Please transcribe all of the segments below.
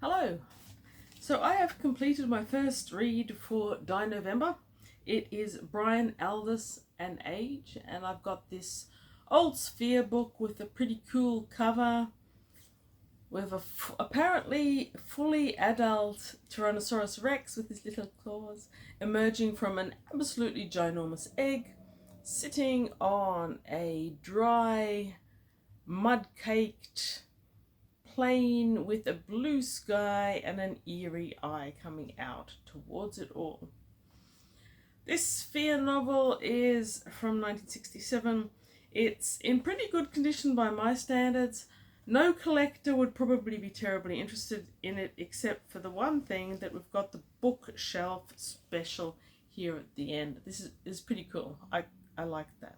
Hello. So I have completed my first read for November. It is Brian Aldiss and Age, and I've got this old sphere book with a pretty cool cover with a apparently fully adult Tyrannosaurus Rex with his little claws emerging from an absolutely ginormous egg, sitting on a dry, mud-caked plain with a blue sky and an eerie eye coming out towards it all. This sphere novel is from 1967. It's in pretty good condition by my standards. No collector would probably be terribly interested in it, except for the one thing that we've got the bookshelf special here at the end. This is pretty cool. I like that.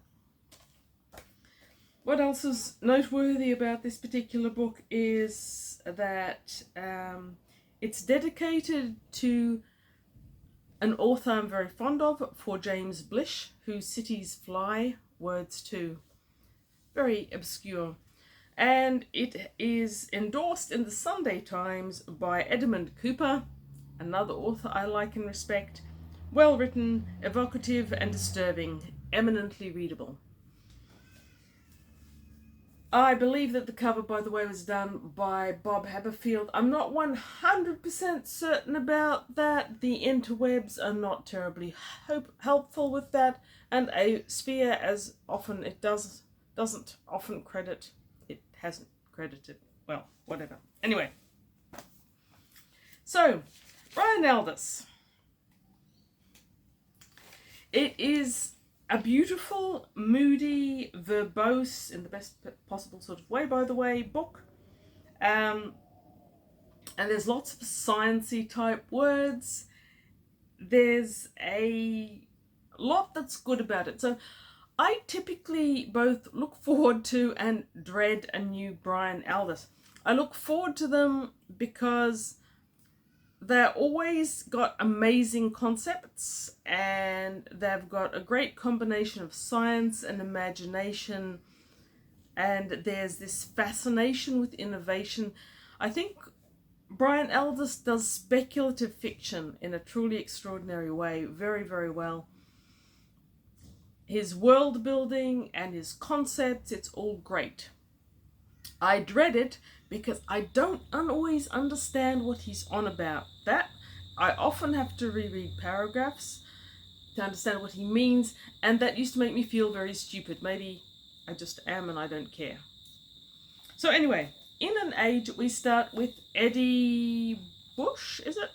What else is noteworthy about this particular book is that it's dedicated to an author I'm very fond of, for James Blish, whose Cities Fly, Words Too. Very obscure. And it is endorsed in the Sunday Times by Edmund Cooper, another author I like and respect. Well written, evocative and disturbing, eminently readable. I believe that the cover, by the way, was done by Bob Haberfield. I'm not 100% certain about that. The interwebs are not terribly helpful with that. And a sphere, as often it doesn't often credit, it hasn't credited. Well, whatever. Anyway. So, Brian Aldiss. It is a beautiful, moody, verbose, in the best possible sort of way, by the way, book. And there's lots of sciencey type words. There's a lot that's good about it. So I typically both look forward to and dread a new Brian Aldiss. I look forward to them because they're always got amazing concepts, and they've got a great combination of science and imagination, and there's this fascination with innovation. I think Brian Aldiss does speculative fiction in a truly extraordinary way, very, very well. His world building and his concepts, it's all great. I dread it because I don't always understand what he's on about. That I often have to reread paragraphs to understand what he means, and that used to make me feel very stupid. Maybe I just am and I don't care. So anyway, in an age, we start with Eddie Bush, is it?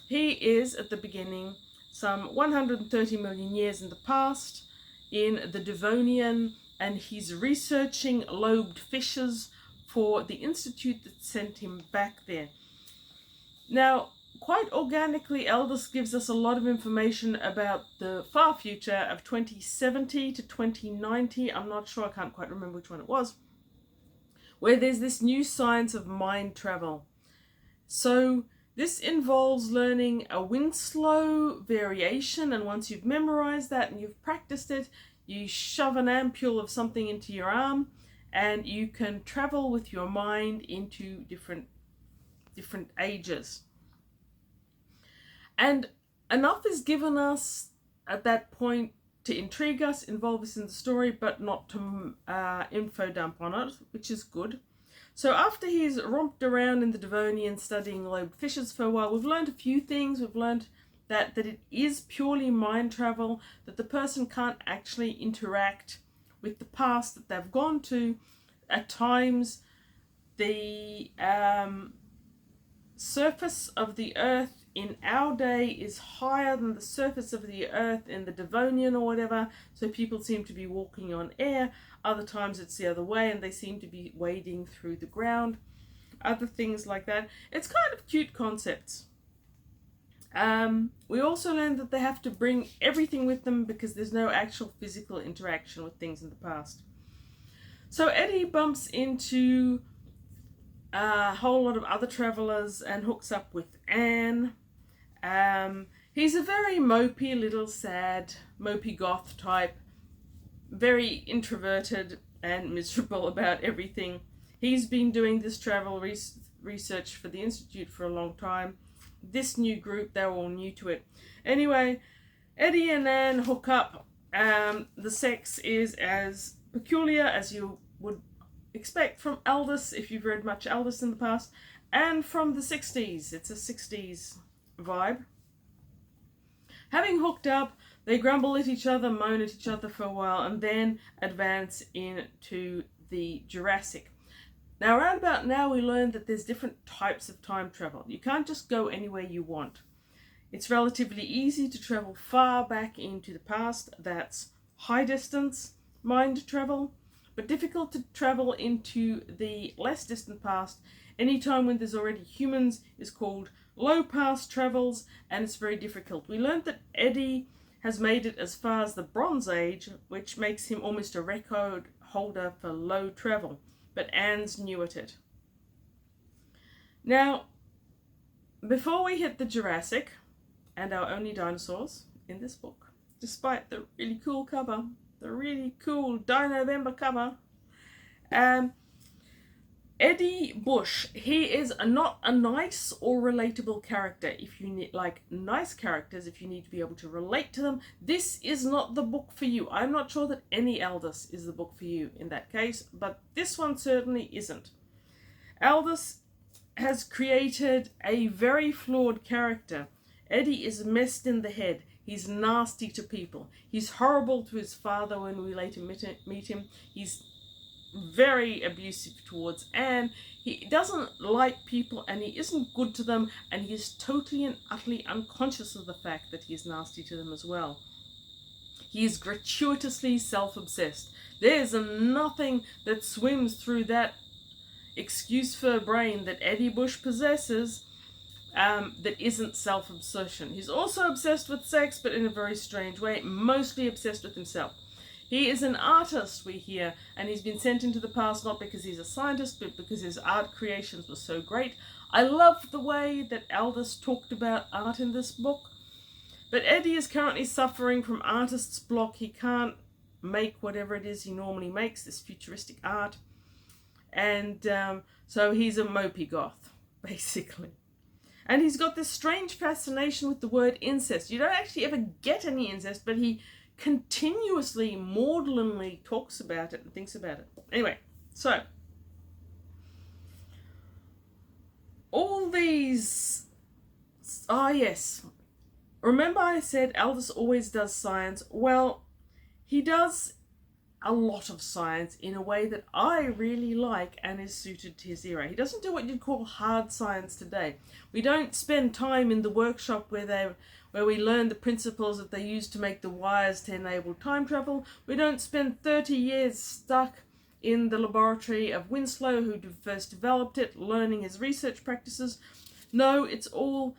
He is, at the beginning, some 130 million years in the past, in the Devonian, and he's researching lobed fishes for the institute that sent him back there. Now, quite organically, Aldiss gives us a lot of information about the far future of 2070 to 2090. I'm not sure, I can't quite remember which one it was, where there's this new science of mind travel. So this involves learning a Winslow variation, and once you've memorized that and you've practiced it, you shove an ampule of something into your arm, and you can travel with your mind into different ages. And enough is given us at that point to intrigue us, involve us in the story, but not to info dump on it, which is good. So after he's romped around in the Devonian studying lobed fishes for a while, we've learned a few things. We've learned that it is purely mind travel, that the person can't actually interact with the past that they've gone to. At times, the surface of the earth in our day is higher than the surface of the earth in the Devonian or whatever, so people seem to be walking on air. Other times it's the other way and they seem to be wading through the ground. Other things like that. It's kind of cute concepts. We also learned that they have to bring everything with them because there's no actual physical interaction with things in the past. So Eddie bumps into a whole lot of other travelers and hooks up with Anne. He's a very mopey, little sad, mopey goth type, very introverted and miserable about everything. He's been doing this travel research for the Institute for a long time. This new group, they're all new to it. Anyway, Eddie and Anne hook up. The sex is as peculiar as you would expect from Aldiss, if you've read much Aldiss in the past, and from the 60s. It's a 60s vibe. Having hooked up, they grumble at each other, moan at each other for a while, and then advance into the Jurassic. Now, around about now, we learned that there's different types of time travel. You can't just go anywhere you want. It's relatively easy to travel far back into the past. That's high distance mind travel, but difficult to travel into the less distant past. Any time when there's already humans is called low past travels, and it's very difficult. We learned that Eddie has made it as far as the Bronze Age, which makes him almost a record holder for low travel, but Anne's new at it. Now, before we hit the Jurassic, and our only dinosaurs in this book, despite the really cool cover, the really cool Dinovember cover, Eddie Bush, he is not a nice or relatable character. If you need like nice characters, if you need to be able to relate to them, this is not the book for you. I'm not sure that any Aldiss is the book for you in that case, but this one certainly isn't. Aldiss has created a very flawed character. Eddie is messed in the head. He's nasty to people. He's horrible to his father when we later meet him. He's very abusive towards Anne. He doesn't like people and he isn't good to them, and he is totally and utterly unconscious of the fact that he's nasty to them as well. He is gratuitously self-obsessed. There's nothing that swims through that excuse for brain that Eddie Bush possesses that isn't self-obsession. He's also obsessed with sex, but in a very strange way, mostly obsessed with himself. He is an artist, we hear, and he's been sent into the past not because he's a scientist, but because his art creations were so great. I love the way that Aldiss talked about art in this book, but Eddie is currently suffering from artist's block. He can't make whatever it is he normally makes, this futuristic art, and so he's a mopey goth, basically. And he's got this strange fascination with the word incest. You don't actually ever get any incest, but he continuously, maudlinly talks about it and thinks about it. Anyway, so all these... Ah, yes. Remember I said Aldiss always does science? Well, he does a lot of science in a way that I really like and is suited to his era. He doesn't do what you'd call hard science today. We don't spend time in the workshop where we learn the principles that they use to make the wires to enable time travel. We don't spend 30 years stuck in the laboratory of Winslow, who first developed it, learning his research practices. No, it's all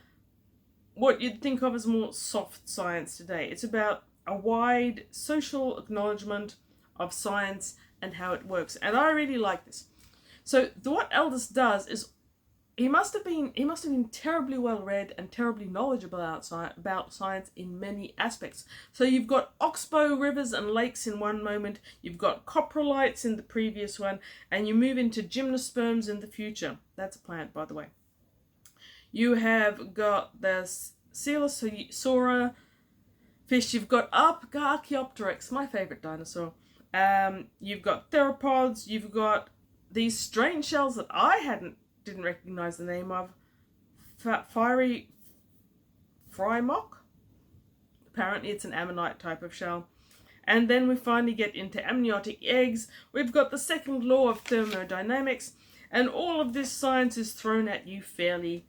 what you'd think of as more soft science today. It's about a wide social acknowledgement of science and how it works, and I really like this. So what Aldiss does is he must have been terribly well read and terribly knowledgeable about science in many aspects. So you've got oxbow rivers and lakes in one moment, you've got coprolites in the previous one, and you move into gymnosperms in the future. That's a plant, by the way. You have got the Coelosaura fish, you've got Archaeopteryx, my favourite dinosaur. You've got theropods, you've got these strange shells that I didn't recognise the name of. Fiery Frymock? Apparently it's an ammonite type of shell. And then we finally get into amniotic eggs. We've got the second law of thermodynamics, and all of this science is thrown at you fairly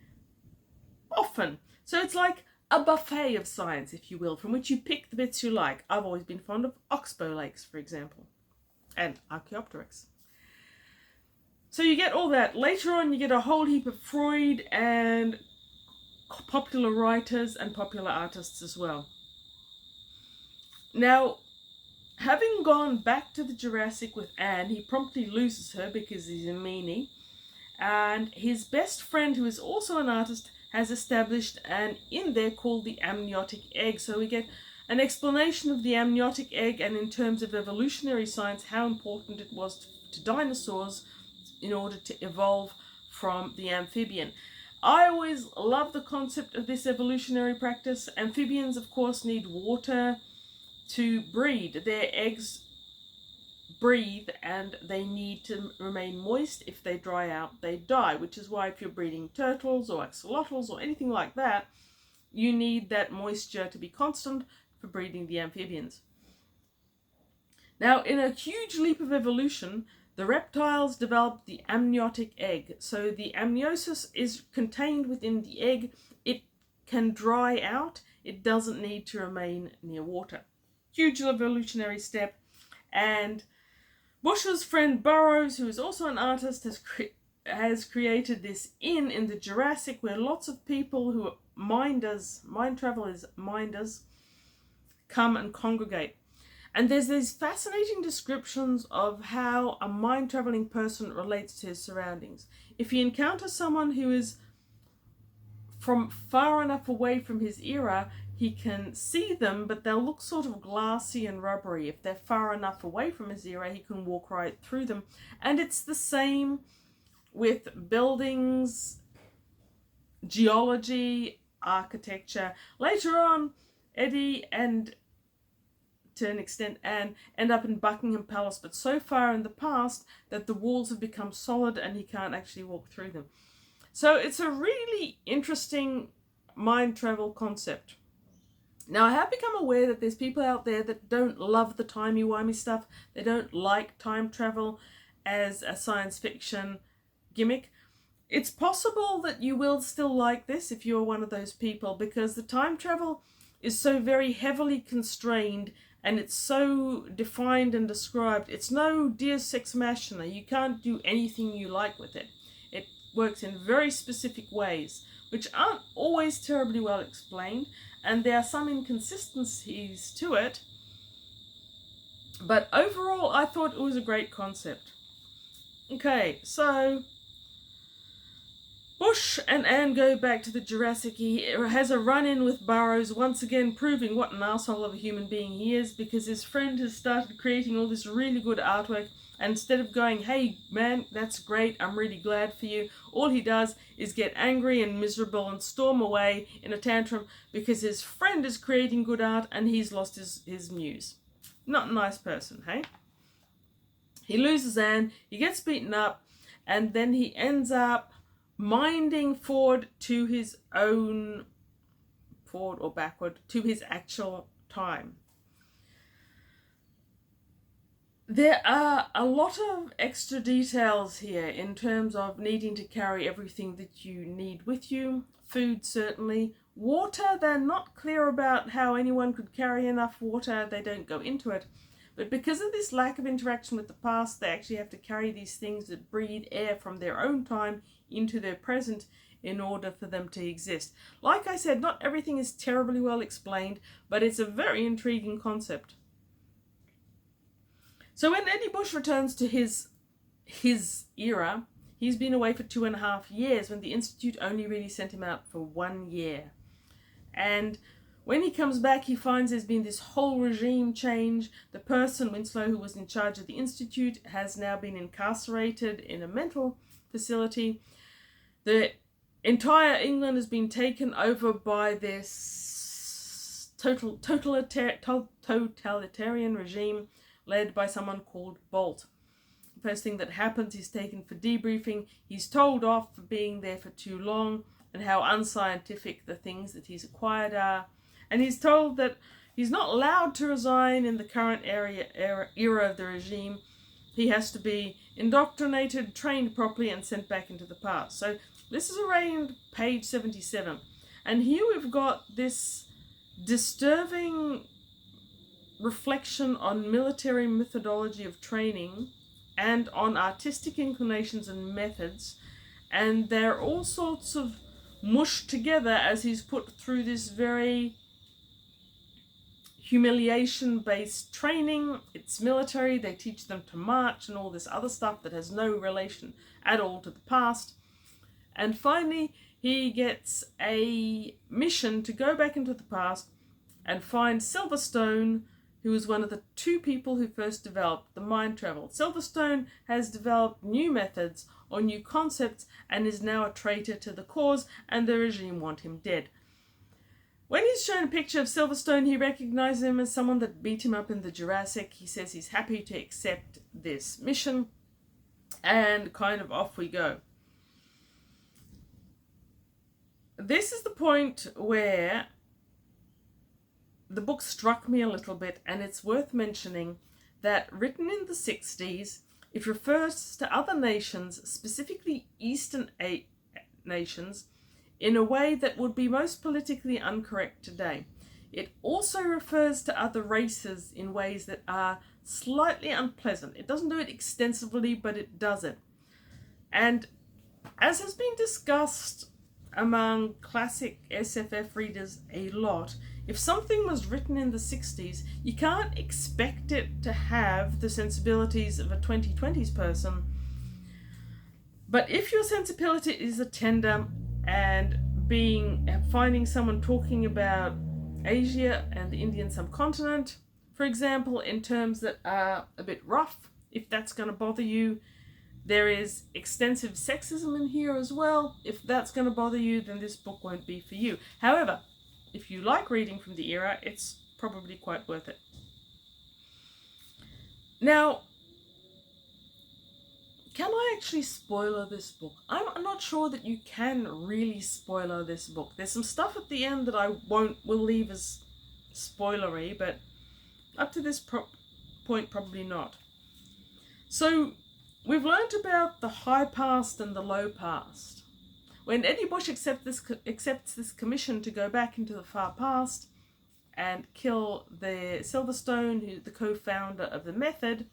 often. So it's like a buffet of science, if you will, from which you pick the bits you like. I've always been fond of oxbow lakes, for example, and Archaeopteryx. So you get all that. Later on, you get a whole heap of Freud and popular writers and popular artists as well. Now, having gone back to the Jurassic with Anne, he promptly loses her because he's a meanie. And his best friend, who is also an artist, has established an in there called the amniotic egg. So we get an explanation of the amniotic egg, and in terms of evolutionary science, how important it was to dinosaurs in order to evolve from the amphibian. I always love the concept of this evolutionary practice. Amphibians, of course, need water to breed. Their eggs breathe and they need to remain moist. If they dry out, they die, which is why if you're breeding turtles or axolotls or anything like that, you need that moisture to be constant for breeding the amphibians. Now, in a huge leap of evolution, the reptiles developed the amniotic egg. So the amniosis is contained within the egg. It can dry out. It doesn't need to remain near water. Huge evolutionary step. And Bush's friend Burroughs, who is also an artist, has created this inn in the Jurassic where lots of people who are mind travelers, minders, come and congregate. And there's these fascinating descriptions of how a mind-traveling person relates to his surroundings. If he encounters someone who is from far enough away from his era, he can see them, but they'll look sort of glassy and rubbery. If they're far enough away from his era, he can walk right through them. And it's the same with buildings, geology, architecture. Later on, Eddie and to an extent Anne end up in Buckingham Palace, but so far in the past that the walls have become solid and he can't actually walk through them. So it's a really interesting mind travel concept. Now, I have become aware that there's people out there that don't love the timey-wimy stuff. They don't like time travel as a science fiction gimmick. It's possible that you will still like this if you're one of those people, because the time travel is so very heavily constrained and it's so defined and described. It's no Deus Ex Machina. You can't do anything you like with it. It works in very specific ways, which aren't always terribly well explained, and there are some inconsistencies to it. But overall, I thought it was a great concept. Okay, so Bush and Anne go back to the Jurassic. He has a run-in with Burroughs, once again proving what an asshole of a human being he is, because his friend has started creating all this really good artwork, and instead of going, hey man, that's great, I'm really glad for you, all he does is get angry and miserable and storm away in a tantrum because his friend is creating good art and he's lost his muse. Not a nice person, hey? He loses Anne, he gets beaten up, and then he ends up minding forward to his own, forward or backward, to his actual time. There are a lot of extra details here in terms of needing to carry everything that you need with you. Food, certainly. Water, they're not clear about how anyone could carry enough water. They don't go into it. But because of this lack of interaction with the past, they actually have to carry these things that breathe air from their own time into their present in order for them to exist. Like I said, not everything is terribly well explained, but it's a very intriguing concept. So when Eddie Bush returns to his era, he's been away for 2.5 years when the Institute only really sent him out for 1 year. And when he comes back, he finds there's been this whole regime change. The person, Winslow, who was in charge of the Institute, has now been incarcerated in a mental facility. The entire England has been taken over by this totalitarian regime led by someone called Bolt. The first thing that happens, he's taken for debriefing. He's told off for being there for too long and how unscientific the things that he's acquired are. And he's told that he's not allowed to resign in the current era of the regime. He has to be indoctrinated, trained properly, and sent back into the past. So this is around page 77. And here we've got this disturbing reflection on military methodology of training and on artistic inclinations and methods. And they're all sorts of mushed together as he's put through this very humiliation-based training. It's military, they teach them to march and all this other stuff that has no relation at all to the past. And finally, he gets a mission to go back into the past and find Silverstone who was one of the two people who first developed the mind travel. Silverstone has developed new methods or new concepts and is now a traitor to the cause, and the regime want him dead. When he's shown a picture of Silverstone, he recognizes him as someone that beat him up in the Jurassic. He says he's happy to accept this mission, and kind of off we go. This is the point where the book struck me a little bit, and it's worth mentioning that written in the 60s, it refers to other nations, specifically Eastern nations, in a way that would be most politically incorrect today. It also refers to other races in ways that are slightly unpleasant. It doesn't do it extensively, but it does it. And as has been discussed among classic SFF readers a lot, if something was written in the 60s, you can't expect it to have the sensibilities of a 2020s person. But if your sensibility is a tender and finding someone talking about Asia and the Indian subcontinent, for example, in terms that are a bit rough, if that's going to bother you, there is extensive sexism in here as well. If that's going to bother you, then this book won't be for you. However, if you like reading from the era, it's probably quite worth it. Now, can I actually spoiler this book? I'm not sure that you can really spoiler this book. There's some stuff at the end that I will leave as spoilery, but up to this point, probably not. So, we've learnt about the high past and the low past. When Eddie Bush accepts this commission to go back into the far past and kill the Silverstone, who's the co-founder of the method,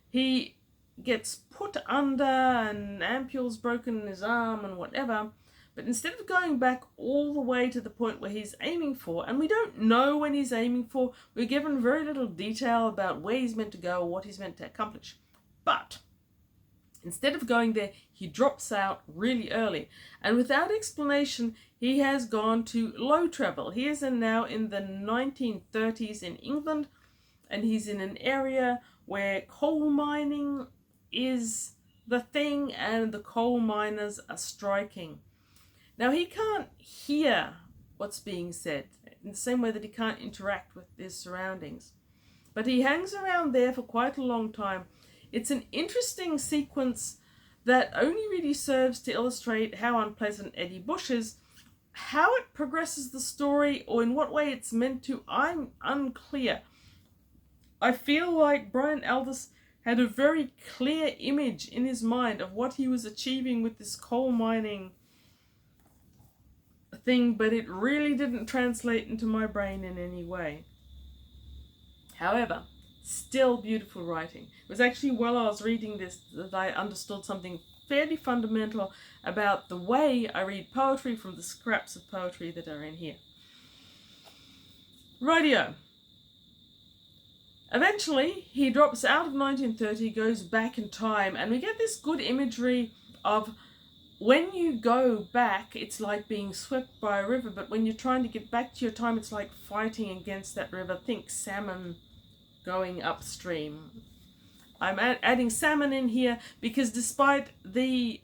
he gets put under and ampules broken in his arm and whatever. But instead of going back all the way to the point where he's aiming for, and we don't know when he's aiming for, we're given very little detail about where he's meant to go or what he's meant to accomplish. But instead of going there, he drops out really early. And without explanation, he has gone to low travel. He is now in the 1930s in England, and he's in an area where coal mining is the thing and the coal miners are striking. Now, he can't hear what's being said in the same way that he can't interact with his surroundings. But he hangs around there for quite a long time. It's an interesting sequence that only really serves to illustrate how unpleasant Eddie Bush is. How it progresses the story, or in what way it's meant to, I'm unclear. I feel like Brian Aldiss had a very clear image in his mind of what he was achieving with this coal mining thing, but it really didn't translate into my brain in any way. However, still beautiful writing. It was actually while I was reading this that I understood something fairly fundamental about the way I read poetry from the scraps of poetry that are in here. Rightio. Eventually, he drops out of 1930, goes back in time, and we get this good imagery of when you go back, it's like being swept by a river, but when you're trying to get back to your time, it's like fighting against that river. Think salmon going upstream. I'm adding salmon in here because despite the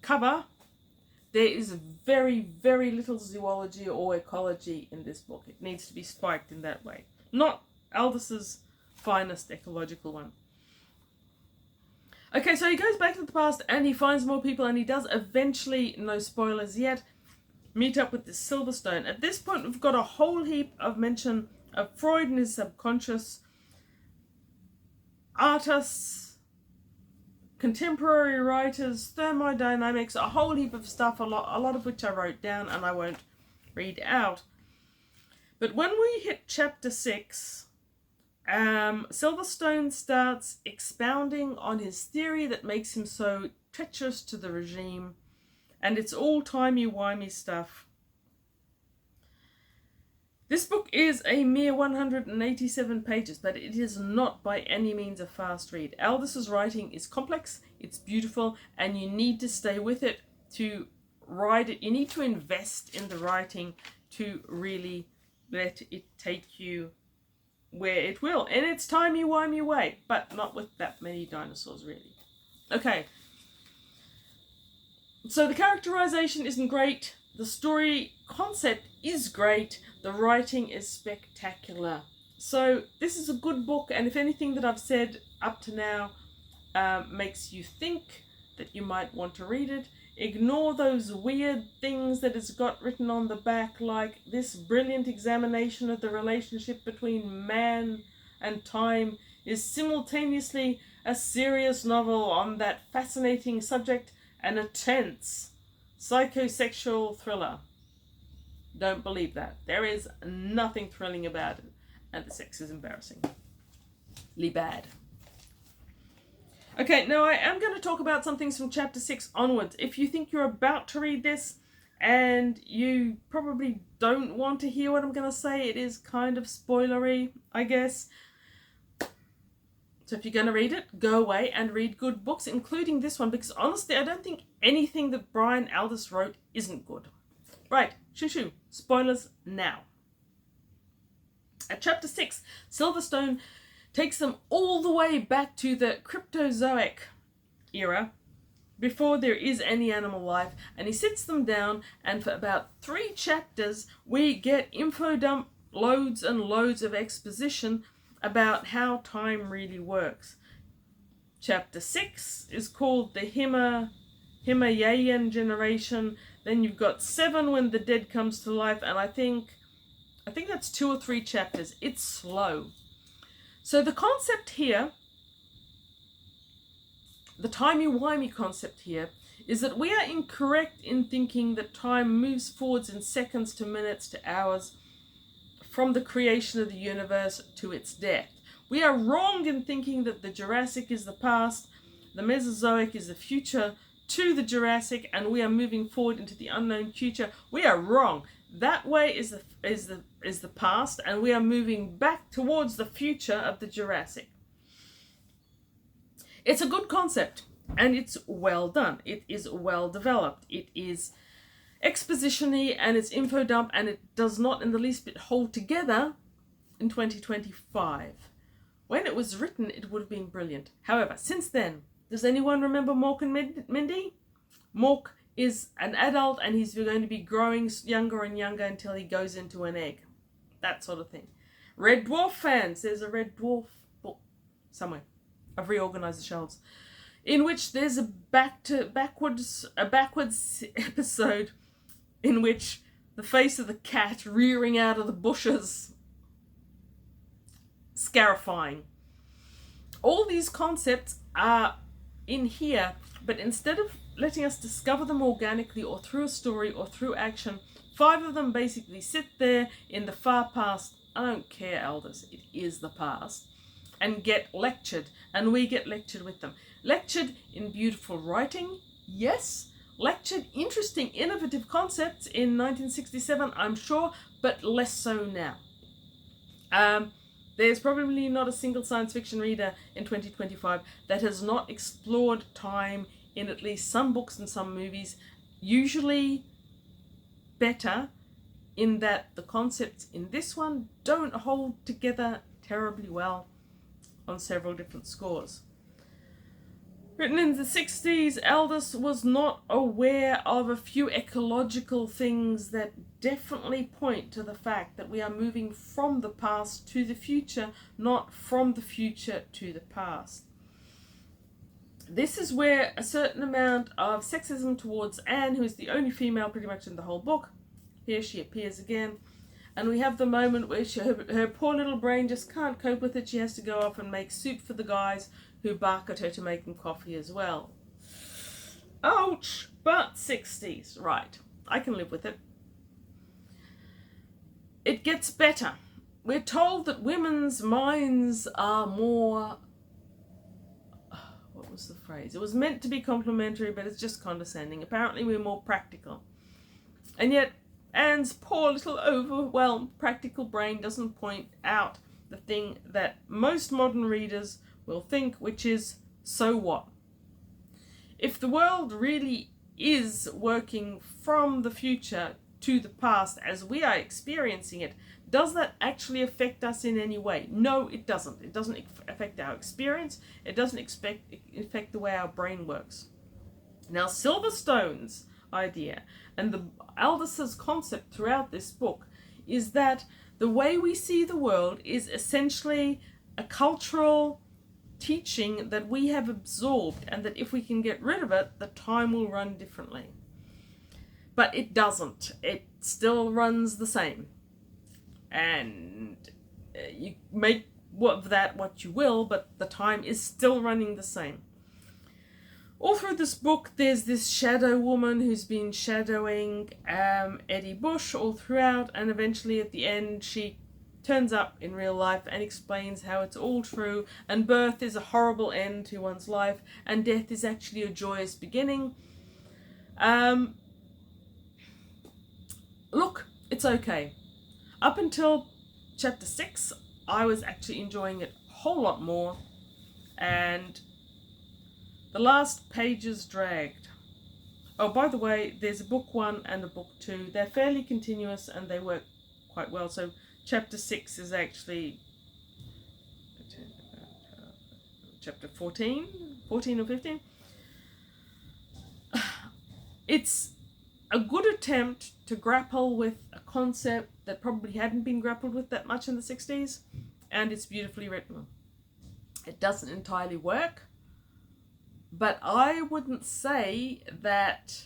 cover, there is very, very little zoology or ecology in this book. It needs to be spiked in that way. Not Aldiss's finest ecological one. Okay, so he goes back to the past and he finds more people, and he does eventually, no spoilers yet, meet up with the Silverstone. At this point, we've got a whole heap of mention of Freud and his subconscious, artists, contemporary writers, thermodynamics, a whole heap of stuff, a lot of which I wrote down and I won't read out. But when we hit chapter 6, Silverstone starts expounding on his theory that makes him so treacherous to the regime, and it's all timey-wimy stuff. This book is a mere 187 pages, but it is not by any means a fast read. Aldiss's writing is complex, it's beautiful, and you need to stay with it to write it. You need to invest in the writing to really let it take you where it will, in its timey-wimey way, but not with that many dinosaurs, really. Okay. So the characterization isn't great. The story concept is great. The writing is spectacular. So this is a good book, and if anything that I've said up to now makes you think that you might want to read it, ignore those weird things that it's got written on the back, like this brilliant examination of the relationship between man and time is simultaneously a serious novel on that fascinating subject and a tense psychosexual thriller. Don't believe that. There is nothing thrilling about it, and the sex is embarrassingly bad. Okay, now I am going to talk about some things from chapter 6 onwards. If you think you're about to read this and you probably don't want to hear what I'm going to say, it is kind of spoilery, I guess. So if you're going to read it, go away and read good books, including this one, because honestly, I don't think anything that Brian Aldiss wrote isn't good. Right, shoo-shoo, spoilers now. At chapter 6, Silverstone takes them all the way back to the Cryptozoic era, before there is any animal life, and he sits them down, and for about 3 chapters we get info dump, loads and loads of exposition about how time really works. Chapter 6 is called the Himalayan generation. Then you've got 7 when the dead comes to life, and I think that's 2 or 3 chapters. It's slow. So the concept here, the timey-wimey concept here, is that we are incorrect in thinking that time moves forwards in seconds to minutes to hours from the creation of the universe to its death. We are wrong in thinking that the Jurassic is the past, the Mesozoic is the future to the Jurassic, and we are moving forward into the unknown future. We are wrong. That way is the past, and we are moving back towards the future of the Jurassic. It's a good concept, and it's well done. It is well developed. It is exposition-y, and it's info dump, and it does not in the least bit hold together in 2025. When it was written, it would have been brilliant. However, since then, does anyone remember Mork and Mindy? Mork is an adult, and he's going to be growing younger and younger until he goes into an egg. That sort of thing. Red Dwarf fans, there's a Red Dwarf book somewhere. I've reorganized the shelves. In which there's a backwards episode in which the face of the cat rearing out of the bushes. Scarifying. All these concepts are in here, but instead of letting us discover them organically or through a story or through action, 5 of them basically sit there in the far past. I don't care, Aldous, it is the past. And get lectured, and we get lectured with them. Lectured in beautiful writing, yes. Lectured interesting, innovative concepts in 1967, I'm sure, but less so now. There's probably not a single science fiction reader in 2025 that has not explored time in at least some books and some movies, usually better in that the concepts in this one don't hold together terribly well on several different scores. Written in the 60s, Aldiss was not aware of a few ecological things that definitely point to the fact that we are moving from the past to the future, not from the future to the past. This is where a certain amount of sexism towards Anne, who is the only female pretty much in the whole book, here she appears again, and we have the moment where her poor little brain just can't cope with it. She has to go off and make soup for the guys who bark at her to make them coffee as well. Ouch! But 60s. Right. I can live with it. It gets better. We're told that women's minds are more... What was the phrase? It was meant to be complimentary, but it's just condescending. Apparently we're more practical. And yet Anne's poor little overwhelmed practical brain doesn't point out the thing that most modern readers will think, which is, so what? If the world really is working from the future to the past as we are experiencing it, does that actually affect us in any way? No, it doesn't. It doesn't affect our experience. It doesn't affect the way our brain works. Now, Silverstone's idea and the Aldiss's concept throughout this book is that the way we see the world is essentially a cultural teaching that we have absorbed, and that if we can get rid of it, the time will run differently. But it doesn't. It still runs the same. And you make of that what you will, but the time is still running the same. All through this book, there's this shadow woman who's been shadowing Eddie Bush all throughout, and eventually at the end she turns up in real life and explains how it's all true, and birth is a horrible end to one's life, and death is actually a joyous beginning. Look, it's okay. Up until chapter 6, I was actually enjoying it a whole lot more, and the last pages dragged. Oh, by the way, there's a book 1 and a book 2. They're fairly continuous and they work quite well. So chapter 6 is actually chapter 14 or 15. It's a good attempt to grapple with a concept that probably hadn't been grappled with that much in the 60s, and it's beautifully written. It doesn't entirely work, but I wouldn't say that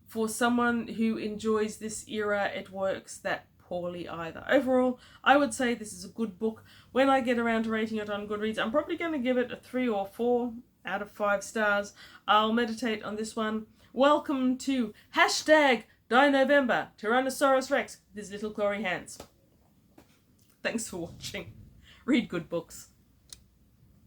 for someone who enjoys this era it works that poorly either. Overall, I would say this is a good book. When I get around to rating it on Goodreads, I'm probably going to give it a 3 or 4 out of 5 stars. I'll meditate on this one. Welcome to #DinoVember, Tyrannosaurus Rex with his little clawy hands. Thanks for watching. Read good books.